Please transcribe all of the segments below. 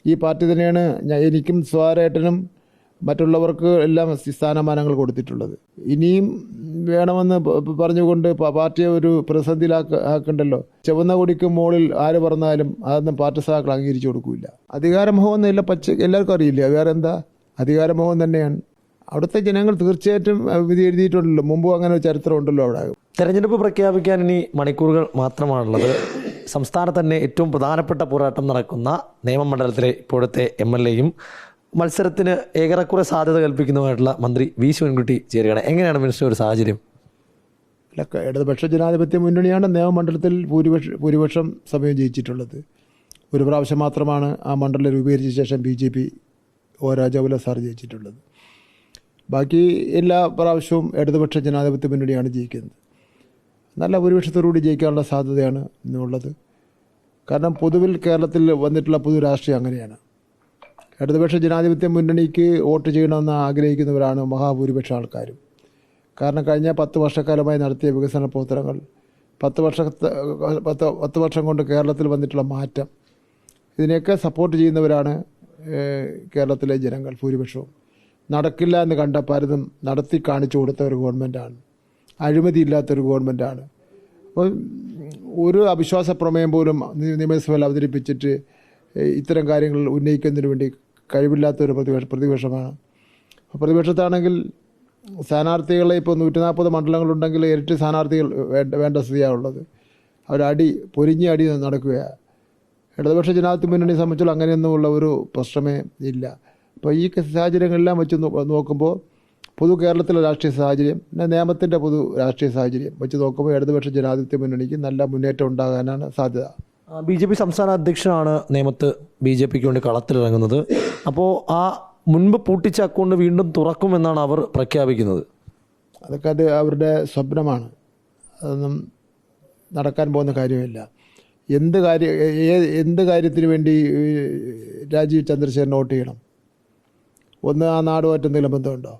ഈ പാർട്ടി തന്നെയാണ് എനിക്കും സ്വാരേട്ടനും മറ്റുള്ളവർക്ക് എല്ലാം സ്ഥാനമാനങ്ങൾ കൊടുത്തിട്ടുള്ളത്. ഇനിയും വേണമെന്ന് പറഞ്ഞുകൊണ്ട് പാർട്ടിയെ ഒരു പ്രതിസന്ധിയിലാക്കണ്ടല്ലോ. ചുവന്ന കൊടിക്ക് മുകളിൽ ആര് പറഞ്ഞാലും അതൊന്നും പാർട്ടി സഹാക്കൾ അംഗീകരിച്ചു കൊടുക്കില്ല. അധികാരമോഹം എന്നില്ല, എല്ലാവർക്കും അറിയില്ല. വേറെ എന്താ, അധികാരമോഹം തന്നെയാണ്. അവിടുത്തെ ജനങ്ങൾ തീർച്ചയായിട്ടും വിധി എഴുതിയിട്ടുണ്ടല്ലോ. മുമ്പും അങ്ങനെ ഒരു ചരിത്രം ഉണ്ടല്ലോ അവിടെ. തെരഞ്ഞെടുപ്പ് പ്രഖ്യാപിക്കാൻ ഇനി മണിക്കൂറുകൾ മാത്രമാണുള്ളത്. സംസ്ഥാനത്ത് തന്നെ ഏറ്റവും പ്രധാനപ്പെട്ട പോരാട്ടം നടക്കുന്ന നിയമമണ്ഡലത്തിലെ ഇപ്പോഴത്തെ MLAയും മത്സരത്തിന് ഏറെക്കുറെ സാധ്യത കൽപ്പിക്കുന്നതുമായിട്ടുള്ള മന്ത്രി വി ശിവൻകുട്ടി ചേരുകയാണ്. എങ്ങനെയാണ് മിനിസ്റ്റർ ഒരു സാഹചര്യം? അല്ല, ഇടതുപക്ഷ ജനാധിപത്യ മുന്നണിയാണ് നിയമമണ്ഡലത്തിൽ ഭൂരിപക്ഷം സമയം ജയിച്ചിട്ടുള്ളത്. ഒരു പ്രാവശ്യം മാത്രമാണ് ആ മണ്ഡലം രൂപീകരിച്ച ശേഷം BJP രാജഗോപാൽ സാർ ജയിച്ചിട്ടുള്ളത്. ബാക്കി എല്ലാ പ്രാവശ്യവും ഇടതുപക്ഷ ജനാധിപത്യ മുന്നണിയാണ് ജയിക്കുന്നത്. നല്ല ഭൂരിപക്ഷത്തോടുകൂടി ജയിക്കാനുള്ള സാധ്യതയാണ് ഇന്നുള്ളത്. കാരണം പൊതുവിൽ കേരളത്തിൽ വന്നിട്ടുള്ള പൊതു രാഷ്ട്രീയം അങ്ങനെയാണ്. ഇടതുപക്ഷ ജനാധിപത്യ മുന്നണിക്ക് വോട്ട് ചെയ്യണമെന്ന് ആഗ്രഹിക്കുന്നവരാണ് മഹാഭൂരിപക്ഷം ആൾക്കാരും. കാരണം കഴിഞ്ഞ 10 വർഷക്കാലമായി നടത്തിയ വികസന പ്രവർത്തനങ്ങൾ, 10 വർഷം കൊണ്ട് കേരളത്തിൽ വന്നിട്ടുള്ള മാറ്റം, ഇതിനെയൊക്കെ സപ്പോർട്ട് ചെയ്യുന്നവരാണ് കേരളത്തിലെ ജനങ്ങൾ ഭൂരിപക്ഷവും. നടക്കില്ല എന്ന് കണ്ട പലതും നടത്തി കാണിച്ചു കൊടുത്ത ഒരു ഗവൺമെൻറ്റാണ്. അഴിമതിയില്ലാത്തൊരു ഗവൺമെൻറ്റാണ്. അപ്പോൾ ഒരു അവിശ്വാസ പ്രമേയം പോലും നിയമസഭയിൽ അവതരിപ്പിച്ചിട്ട് ഇത്തരം കാര്യങ്ങൾ ഉന്നയിക്കുന്നതിന് വേണ്ടി കഴിവില്ലാത്തൊരു പ്രതിപക്ഷമാണ്. പ്രതിപക്ഷത്താണെങ്കിൽ സ്ഥാനാർത്ഥികളെ ഇപ്പോൾ 140 മണ്ഡലങ്ങളുണ്ടെങ്കിൽ ഇരട്ടി സ്ഥാനാർത്ഥികൾ വേണ്ട സ്ഥിതിയാണുള്ളത്. പൊരിഞ്ഞ അടി നടക്കുകയാണ്. ഇടതുപക്ഷ ജനാധിപത്യ മുന്നണിയെ സംബന്ധിച്ചുള്ള അങ്ങനെയൊന്നുമുള്ള ഒരു പ്രശ്നമേ ഇല്ല. അപ്പോൾ ഈ സാഹചര്യങ്ങളെല്ലാം വെച്ച് നോക്കുമ്പോൾ കേരളത്തിലെ രാഷ്ട്രീയ സാഹചര്യം, നിയമത്തിൻ്റെ രാഷ്ട്രീയ സാഹചര്യം വെച്ച് നോക്കുമ്പോൾ ഇടതുപക്ഷ ജനാധിപത്യ മുന്നണിക്ക് നല്ല മുന്നേറ്റം ഉണ്ടാകാനാണ് സാധ്യത. BJP സംസ്ഥാന അധ്യക്ഷനാണ് നേമത്ത് BJPക്ക് വേണ്ടി കളത്തിലിറങ്ങുന്നത്. അപ്പോൾ ആ മുൻപ് പൂട്ടിച്ച അക്കൗണ്ട് വീണ്ടും തുറക്കുമെന്നാണ് അവർ പ്രഖ്യാപിക്കുന്നത്. അതൊക്കെ അവരുടെ സ്വപ്നമാണ്. അതൊന്നും നടക്കാൻ പോകുന്ന കാര്യമില്ല. എന്ത് കാര്യത്തിന് വേണ്ടി രാജീവ് ചന്ദ്രശേഖരൻ വോട്ട് ചെയ്യണം? ഒന്ന്, ആ നാടുമായിട്ട് എന്തെങ്കിലും ബന്ധമുണ്ടോ?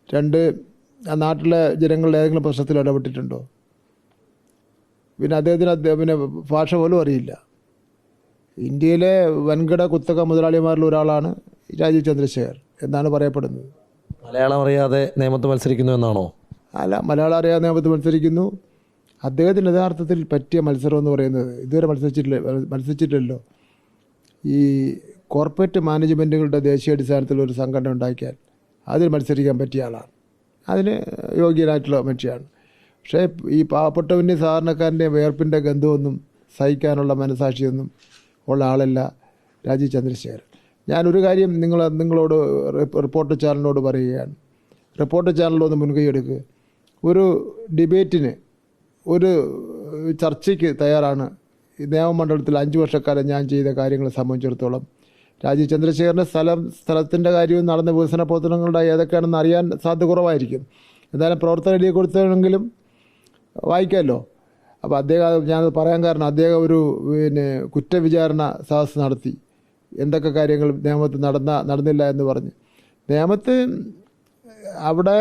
2, ആ നാട്ടിലെ ജനങ്ങളുടെ ഏതെങ്കിലും പ്രശ്നത്തിൽ ഇടപെട്ടിട്ടുണ്ടോ? പിന്നെ അദ്ദേഹത്തിന് ഭാഷ പോലും അറിയില്ല. ഇന്ത്യയിലെ വൻകിട കുത്തക മുതലാളിമാരിൽ ഒരാളാണ് രാജീവ് ചന്ദ്രശേഖർ എന്നാണ് പറയപ്പെടുന്നത്. മലയാളം അറിയാതെ നിയമത്ത് മത്സരിക്കുന്നു എന്നാണോ? അല്ല, മലയാളം അറിയാതെ നിയമത്ത് മത്സരിക്കുന്നു. അദ്ദേഹത്തിന് യഥാർത്ഥത്തിൽ പറ്റിയ മത്സരം എന്ന് പറയുന്നത് ഇതുവരെ മത്സരിച്ചിട്ടില്ലല്ലോ. ഈ കോർപ്പറേറ്റ് മാനേജ്മെൻറ്റുകളുടെ ദേശീയാടിസ്ഥാനത്തിൽ ഒരു സംഘടന ഉണ്ടാക്കിയാൽ അതിൽ മത്സരിക്കാൻ പറ്റിയ ആളാണ്. അതിന് യോഗ്യനായിട്ടുള്ള മനുഷ്യയാണ്. പക്ഷേ ഈ പാവപ്പെട്ടവൻ്റെ സാധാരണക്കാരൻ്റെ വേർപ്പിൻ്റെ ഗന്ധമൊന്നും സഹിക്കാനുള്ള മനസാക്ഷിയൊന്നും ഉള്ള ആളല്ല രാജീവ് ചന്ദ്രശേഖരൻ. ഞാനൊരു കാര്യം നിങ്ങളോട് റിപ്പോർട്ടർ ചാനലിനോട് പറയുകയാണ്. റിപ്പോർട്ടർ ചാനലിലൊന്ന് മുൻകൈ എടുക്കുക. ഒരു ഡിബേറ്റിന്, ഒരു ചർച്ചയ്ക്ക് തയ്യാറാണ്. നിയമമണ്ഡലത്തിൽ 5 വർഷക്കാലം ഞാൻ ചെയ്ത കാര്യങ്ങളെ സംബന്ധിച്ചിടത്തോളം രാജീവ് ചന്ദ്രശേഖരൻ്റെ സ്ഥലത്തിൻ്റെ കാര്യവും നടന്ന വികസന പ്രവർത്തനങ്ങളുടെ ഏതൊക്കെയാണെന്ന് അറിയാൻ സാധ്യത കുറവായിരിക്കും. എന്തായാലും പ്രവർത്തനം എഴുതി കൊടുത്തതെങ്കിലും വായിക്കാമല്ലോ. അപ്പോൾ ഞാനത് പറയാൻ കാരണം അദ്ദേഹം ഒരു കുറ്റവിചാരണ സദസ്സ് നടത്തി. എന്തൊക്കെ കാര്യങ്ങൾ നിയമത്ത് നടന്നില്ല എന്ന് പറഞ്ഞ്. നിയമത്ത് അവിടെ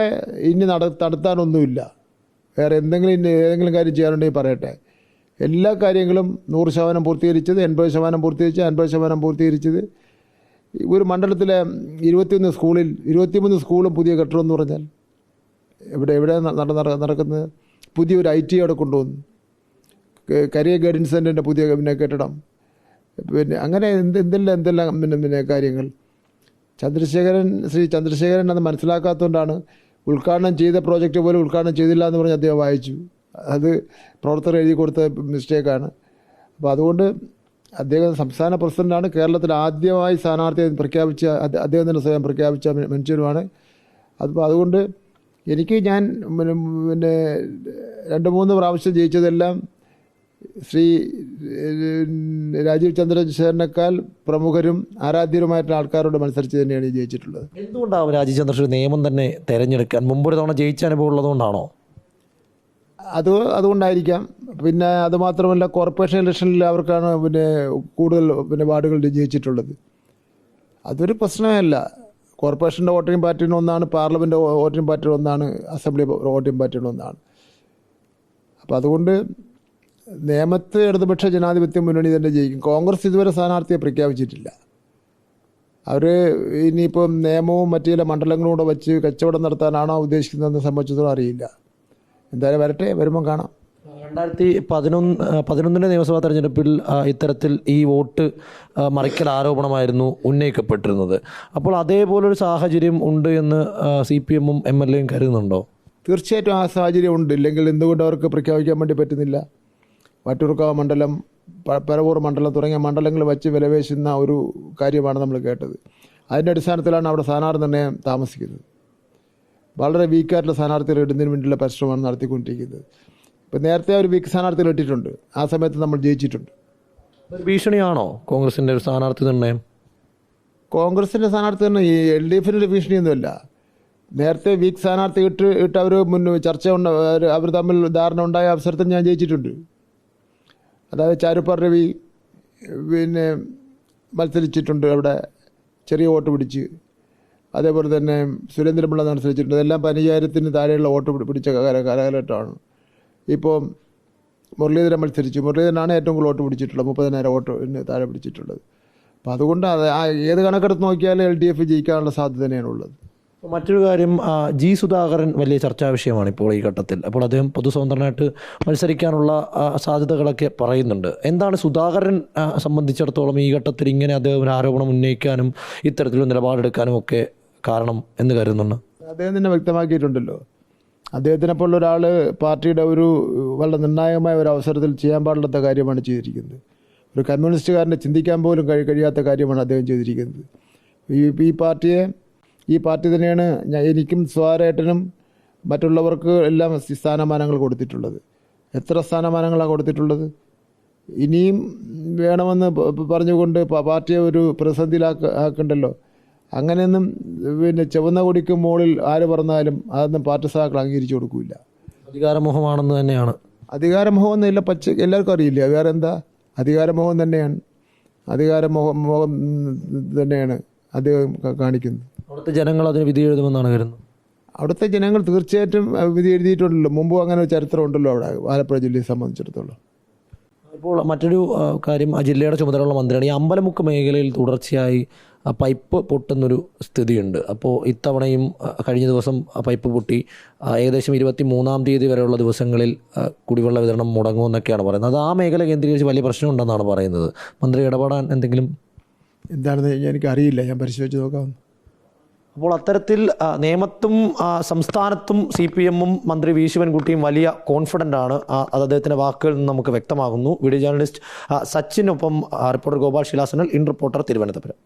ഇനി നടത്താനൊന്നുമില്ല. വേറെ ഏതെങ്കിലും കാര്യം ചെയ്യാനുണ്ടെങ്കിൽ പറയട്ടെ. എല്ലാ കാര്യങ്ങളും 100% പൂർത്തീകരിച്ചത്, 80% പൂർത്തീകരിച്ചത്, 50% പൂർത്തീകരിച്ചത്. ഒരു മണ്ഡലത്തിലെ 23 സ്കൂളും പുതിയ കെട്ടിടമെന്ന് പറഞ്ഞാൽ എവിടെ നടക്കുന്നത്? പുതിയൊരു IT അവിടെ കൊണ്ടുവന്നു. കരിയർ ഗൈഡൻസ് സെൻ്ററിൻ്റെ പുതിയ കെട്ടിടം. അങ്ങനെ എന്തെല്ലാം കാര്യങ്ങൾ. ശ്രീ ചന്ദ്രശേഖരൻ അത് മനസ്സിലാക്കാത്തതുകൊണ്ടാണ് ഉദ്ഘാടനം ചെയ്ത പ്രോജക്റ്റ് പോലും ഉദ്ഘാടനം ചെയ്തില്ല എന്ന് പറഞ്ഞ് അദ്ദേഹം വായിച്ചു. അത് പ്രവർത്തകർ എഴുതി കൊടുത്ത മിസ്റ്റേക്കാണ്. അപ്പോൾ അതുകൊണ്ട് അദ്ദേഹം സംസ്ഥാന പ്രസിഡൻ്റാണ്. കേരളത്തിൽ ആദ്യമായി സ്ഥാനാർത്ഥിയെ പ്രഖ്യാപിച്ച അദ്ദേഹം തന്നെ സ്വയം പ്രഖ്യാപിച്ച മനുഷ്യരുമാണ്. അതുകൊണ്ട് ഞാൻ 2-3 പ്രാവശ്യം ജയിച്ചതെല്ലാം ശ്രീ രാജീവ് ചന്ദ്രശേഖരനേക്കാൾ പ്രമുഖരും ആരാധ്യരുമായിട്ടുള്ള ആൾക്കാരോട് മത്സരിച്ച് തന്നെയാണ് ജയിച്ചിട്ടുള്ളത്. എന്തുകൊണ്ടാണ് രാജീവ് ചന്ദ്രശേഖരൻ നിയമം തന്നെ തിരഞ്ഞെടുക്കാൻ മുമ്പൊരു തവണ ജയിച്ച അനുഭവം ഉള്ളതുകൊണ്ടാണോ? അതുകൊണ്ടായിരിക്കാം. പിന്നെ അതുമാത്രമല്ല, കോർപ്പറേഷൻ ഇലക്ഷനിൽ അവർക്കാണ് കൂടുതൽ വാർഡുകൾ ജയിച്ചിട്ടുള്ളത്. അതൊരു പ്രശ്നമല്ല. കോർപ്പറേഷൻ്റെ വോട്ടിംഗ് പാറ്റേൺ ഒന്നാണ്, പാർലമെൻറ്റ് വോട്ടിംഗ് പാറ്റേൺ ഒന്നാണ്, അസംബ്ലി വോട്ടിംഗ് പാറ്റേൺ ഒന്നാണ്. അപ്പോൾ അതുകൊണ്ട് നിയമത്ത് ഇടതുപക്ഷ ജനാധിപത്യ മുന്നണി തന്നെ ജയിക്കും. കോൺഗ്രസ് ഇതുവരെ സ്ഥാനാർത്ഥിയെ പ്രഖ്യാപിച്ചിട്ടില്ല. അവർ ഇനിയിപ്പം നിയമവും മറ്റു ചില മണ്ഡലങ്ങളും കൂടെ വെച്ച് കച്ചവടം നടത്താനാണോ ഉദ്ദേശിക്കുന്നതെന്ന് സംബന്ധിച്ചിടത്തോളം അറിയില്ല. എന്തായാലും വരട്ടെ, വരുമ്പം കാണാം. 2011 നിയമസഭാ തെരഞ്ഞെടുപ്പിൽ ഇത്തരത്തിൽ ഈ വോട്ട് മറിക്കൽ ആരോപണമായിരുന്നു ഉന്നയിക്കപ്പെട്ടിരുന്നത്. അപ്പോൾ അതേപോലൊരു സാഹചര്യം ഉണ്ട് എന്ന് CPM-ഉം MLA-യും കരുതുന്നുണ്ടോ? തീർച്ചയായിട്ടും ആ സാഹചര്യം ഉണ്ട്. ഇല്ലെങ്കിൽ എന്തുകൊണ്ട് അവർക്ക് പ്രഖ്യാപിക്കാൻ വേണ്ടി പറ്റുന്നില്ല? വട്ടിയൂർക്കാവ് മണ്ഡലം, പരവൂർ മണ്ഡലം തുടങ്ങിയ മണ്ഡലങ്ങൾ വച്ച് വിലപേശുന്ന ഒരു കാര്യമാണ് നമ്മൾ കേട്ടത്. അതിൻ്റെ അടിസ്ഥാനത്തിലാണ് അവിടെ സ്ഥാനാർത്ഥി നിർണ്ണയം താമസിക്കുന്നത്. വളരെ വീക്കായിട്ടുള്ള സ്ഥാനാർത്ഥികൾ ഇടുന്നതിന് വേണ്ടിയുള്ള പരിശ്രമമാണ് നടത്തിക്കൊണ്ടിരിക്കുന്നത്. ഇപ്പം നേരത്തെ ഒരു വീക്ക് സ്ഥാനാർത്ഥികൾ ഇട്ടിട്ടുണ്ട്. ആ സമയത്ത് നമ്മൾ ജയിച്ചിട്ടുണ്ട്. ഭീഷണിയാണോ കോൺഗ്രസിൻ്റെ ഒരു സ്ഥാനാർത്ഥി നിർണ്ണയം? കോൺഗ്രസിൻ്റെ സ്ഥാനാർത്ഥി തന്നെ ഈ LDF-ൻ്റെ ഭീഷണിയൊന്നുമല്ല. നേരത്തെ വീക്ക് സ്ഥാനാർത്ഥി ഇട്ട് അവർ ചർച്ച അവർ തമ്മിൽ ധാരണ ഉണ്ടായ അവസരത്തിൽ ഞാൻ ജയിച്ചിട്ടുണ്ട്. അതായത് ചാരുപ്പാർ രവി മത്സരിച്ചിട്ടുണ്ട്, അവിടെ ചെറിയ വോട്ട് പിടിച്ച്. അതേപോലെ തന്നെ സുരേന്ദ്രപിള്ള മത്സരിച്ചിട്ടുണ്ട്. ഇതെല്ലാം 15,000-ന് താഴെയുള്ള വോട്ട് പിടിച്ച കാലഘട്ടമാണ്. ഇപ്പോൾ മുരളീധരൻ മത്സരിച്ചു. മുരളീധരനാണ് ഏറ്റവും കൂടുതൽ വോട്ട് പിടിച്ചിട്ടുള്ളത്, 30,000 വോട്ടിന് താഴെ പിടിച്ചിട്ടുള്ളത്. അപ്പോൾ അതുകൊണ്ട് ഏത് കണക്കെടുത്ത് നോക്കിയാലും LDF ജയിക്കാനുള്ള സാധ്യത തന്നെയാണുള്ളത്. മറ്റൊരു കാര്യം, G. സുധാകരൻ വലിയ ചർച്ചാ വിഷയമാണ് ഇപ്പോൾ ഈ ഘട്ടത്തിൽ. അപ്പോൾ അദ്ദേഹം പൊതുസ്വതന്ത്രനായിട്ട് മത്സരിക്കാനുള്ള സാധ്യതകളൊക്കെ പറയുന്നുണ്ട്. എന്താണ് സുധാകരൻ സംബന്ധിച്ചിടത്തോളം ഈ ഘട്ടത്തിൽ ഇങ്ങനെ അദ്ദേഹം ഒരു ആരോപണം ഉന്നയിക്കാനും ഇത്തരത്തിലുള്ള നിലപാടെടുക്കാനും ഒക്കെ കാരണം എന്ന് കരുതുന്നുണ്ട്? അദ്ദേഹം തന്നെ വ്യക്തമാക്കിയിട്ടുണ്ടല്ലോ. അദ്ദേഹത്തിനെപ്പോലുള്ള ഒരാൾ പാർട്ടിയുടെ ഒരു വളരെ നിർണായകമായ ഒരു അവസരത്തിൽ ചെയ്യാൻ പാടില്ലാത്ത കാര്യമാണ് ചെയ്തിരിക്കുന്നത്. ഒരു കമ്മ്യൂണിസ്റ്റുകാരനെ ചിന്തിക്കാൻ പോലും കഴിയാത്ത കാര്യമാണ് അദ്ദേഹം ചെയ്തിരിക്കുന്നത്. ഈ പാർട്ടി തന്നെയാണ് എനിക്കും സ്വാരേട്ടനും മറ്റുള്ളവർക്ക് എല്ലാം സ്ഥാനമാനങ്ങൾ കൊടുത്തിട്ടുള്ളത്. എത്ര സ്ഥാനമാനങ്ങളാണ് കൊടുത്തിട്ടുള്ളത്? ഇനിയും വേണമെന്ന് പറഞ്ഞുകൊണ്ട് പാർട്ടിയെ ഒരു പ്രതിസന്ധിയിലാക്കണ്ടല്ലോ. അങ്ങനെയൊന്നും ചുവന്ന കൊടിക്ക് മുകളിൽ ആര് പറഞ്ഞാലും അതൊന്നും പാർട്ടി സഹാക്കൾ അംഗീകരിച്ചു കൊടുക്കില്ല. അധികാരമോഹമാണെന്ന് തന്നെയാണ്. അധികാരമോഹം എന്നില്ല, എല്ലാവർക്കും അറിയില്ല. വേറെ എന്താ? അധികാരമോഹം തന്നെയാണ്. അധികാരമോഹം തന്നെയാണ് അദ്ദേഹം കാണിക്കുന്നത്. അവിടുത്തെ ജനങ്ങൾ അതിന് വിധി എഴുതുമെന്നാണ് കരുതുന്നത്. അവിടുത്തെ ജനങ്ങൾ തീർച്ചയായിട്ടും വിധി എഴുതിയിട്ടുണ്ടല്ലോ. മുമ്പ് അങ്ങനെ ഒരു ചരിത്രം ഉണ്ടല്ലോ അവിടെ ആലപ്പുഴ ജില്ലയെ സംബന്ധിച്ചിടത്തോളം. ഇപ്പോൾ മറ്റൊരു കാര്യം, ആ ജില്ലയുടെ ചുമതലയുള്ള മന്ത്രിയാണ്. ഈ അമ്പലമുക്ക് മേഖലയിൽ തുടർച്ചയായി പൈപ്പ് പൊട്ടുന്നൊരു സ്ഥിതിയുണ്ട്. അപ്പോൾ ഇത്തവണയും കഴിഞ്ഞ ദിവസം പൈപ്പ് പൊട്ടി. ഏകദേശം 23-ാം തീയതി വരെയുള്ള ദിവസങ്ങളിൽ കുടിവെള്ള വിതരണം മുടങ്ങുമെന്നൊക്കെയാണ് പറയുന്നത്. അത് ആ മേഖല കേന്ദ്രീകരിച്ച് വലിയ പ്രശ്നമുണ്ടെന്നാണ് പറയുന്നത്. മന്ത്രി ഇടപെടാൻ എന്തെങ്കിലും? എന്താണെന്ന് എനിക്കറിയില്ല, ഞാൻ പരിശോധിച്ച് നോക്കാം. അപ്പോൾ അത്തരത്തിൽ നേമത്തും സംസ്ഥാനത്തും CPM-ഉം മന്ത്രി വി ശിവൻകുട്ടിയും വലിയ കോൺഫിഡൻ്റ് ആണ്. അത് അദ്ദേഹത്തിൻ്റെ വാക്കുകളിൽ നിന്ന് നമുക്ക് വ്യക്തമാകുന്നു. വീഡിയോ ജേർണലിസ്റ്റ് സച്ചിനൊപ്പം റിപ്പോർട്ടർ ഗോപാൽ ശിലാസനൽ, ഇൻ റിപ്പോർട്ടർ, തിരുവനന്തപുരം.